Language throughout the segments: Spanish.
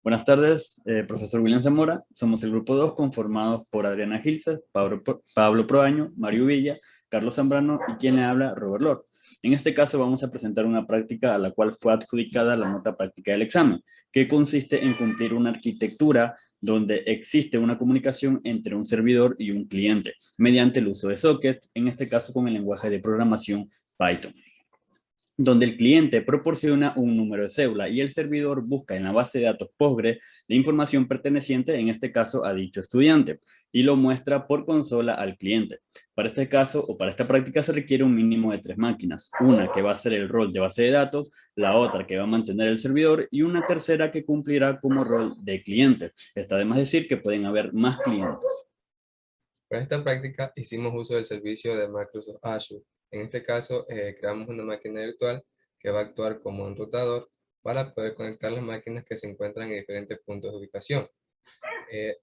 Buenas tardes, profesor William Zamora. Somos el grupo 2 conformados por Adriana Gilses, Pablo Proaño, Mario Villa, Carlos Zambrano y quien le habla, Robert Lord. En este caso vamos a presentar una práctica a la cual fue adjudicada la nota práctica del examen, que consiste en cumplir una arquitectura donde existe una comunicación entre un servidor y un cliente, mediante el uso de sockets, en este caso con el lenguaje de programación Python, donde el cliente proporciona un número de cédula y el servidor busca en la base de datos Postgres la información perteneciente, en este caso, a dicho estudiante, y lo muestra por consola al cliente. Para este caso o para esta práctica se requiere un mínimo de 3 máquinas, una que va a hacer el rol de base de datos, la otra que va a mantener el servidor y una tercera que cumplirá como rol de cliente. Está de más decir que pueden haber más clientes. Para esta práctica hicimos uso del servicio de Microsoft Azure. En este caso, creamos una máquina virtual que va a actuar como un routador para poder conectar las máquinas que se encuentran en diferentes puntos de ubicación.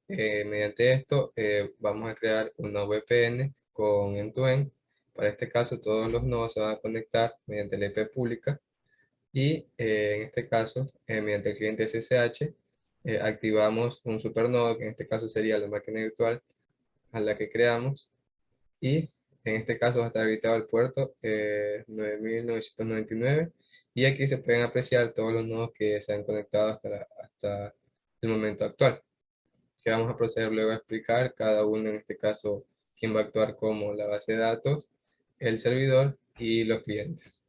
Mediante esto, vamos a crear una VPN con end-to-end. Para este caso, todos los nodos se van a conectar mediante la IP pública y en este caso, mediante el cliente SSH, activamos un supernodo, que en este caso sería la máquina virtual a la que creamos, y en este caso va a estar habilitado el puerto 9999, y aquí se pueden apreciar todos los nodos que se han conectado hasta el momento actual, que vamos a proceder luego a explicar cada uno, en este caso quién va a actuar como la base de datos, el servidor y los clientes.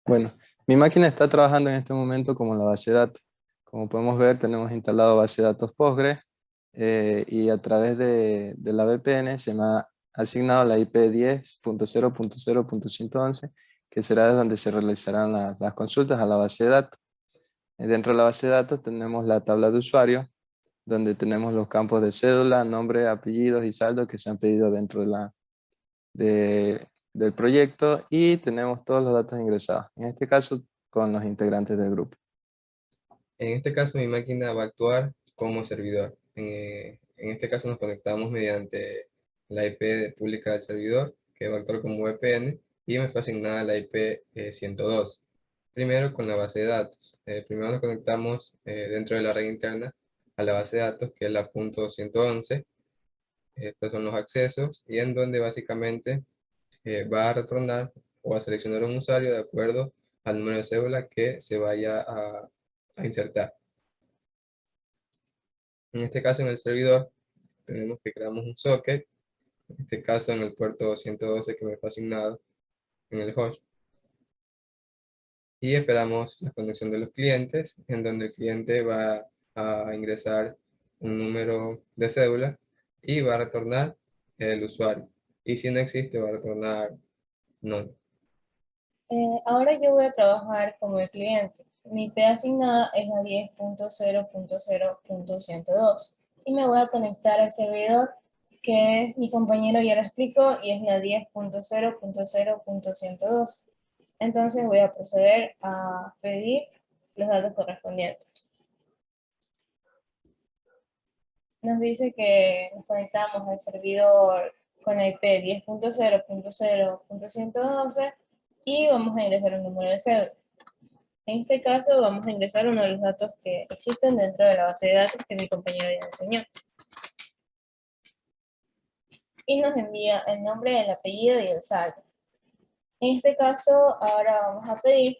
Bueno, mi máquina está trabajando en este momento como la base de datos. Como podemos ver, tenemos instalado base de datos Postgres y a través de la VPN se me ha asignado la IP 10.0.0.111, que será donde se realizarán las consultas a la base de datos. Dentro de la base de datos tenemos la tabla de usuario, donde tenemos los campos de cédula, nombre, apellidos y saldo que se han pedido dentro del proyecto, y tenemos todos los datos ingresados, en este caso con los integrantes del grupo. En este caso mi máquina va a actuar como servidor. En este caso nos conectamos mediante la IP pública del servidor, que va a actuar como VPN, y me fue asignada la IP 102. Primero con la base de datos. Primero nos conectamos dentro de la red interna a la base de datos, que es la .111. Estos son los accesos, y en donde básicamente va a retornar o a seleccionar un usuario de acuerdo al número de cédula que se vaya a insertar. En este caso, en el servidor, tenemos que creamos un socket, en este caso en el puerto 112 que me fue asignado en el host, y esperamos la conexión de los clientes, en donde el cliente va a ingresar un número de cédula y va a retornar el usuario. Y si no existe, va a retornar no. Ahora yo voy a trabajar como el cliente. Mi IP asignada es la 10.0.0.102 y me voy a conectar al servidor, que mi compañero ya lo explicó, y es la 10.0.0.102. Entonces voy a proceder a pedir los datos correspondientes. Nos dice que nos conectamos al servidor con la IP 10.0.0.112 y vamos a ingresar un número de cédula. En este caso vamos a ingresar uno de los datos que existen dentro de la base de datos que mi compañero ya enseñó. Y nos envía el nombre, el apellido y el saldo. En este caso, ahora vamos a pedir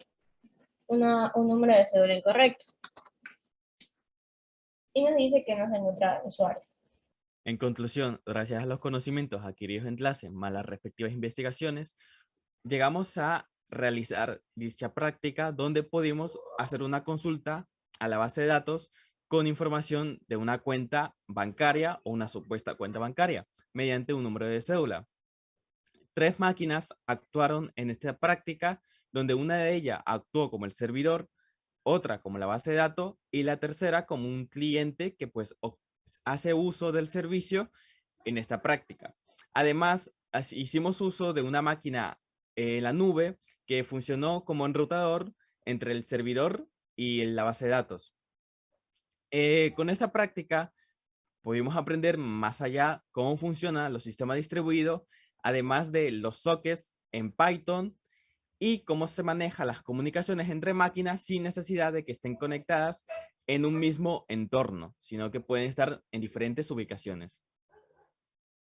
un número de cédula incorrecto. Y nos dice que no se encuentra el usuario. En conclusión, gracias a los conocimientos adquiridos en clase, más las respectivas investigaciones, llegamos a realizar dicha práctica donde pudimos hacer una consulta a la base de datos con información de una cuenta bancaria o una supuesta cuenta bancaria mediante un número de cédula. 3 máquinas actuaron en esta práctica, donde una de ellas actuó como el servidor, otra como la base de datos y la tercera como un cliente que pues hace uso del servicio en esta práctica. Además, hicimos uso de una máquina en la nube que funcionó como enrutador entre el servidor y la base de datos. Con esta práctica pudimos aprender más allá cómo funcionan los sistemas distribuidos, además de los sockets en Python y cómo se manejan las comunicaciones entre máquinas sin necesidad de que estén conectadas en un mismo entorno, sino que pueden estar en diferentes ubicaciones.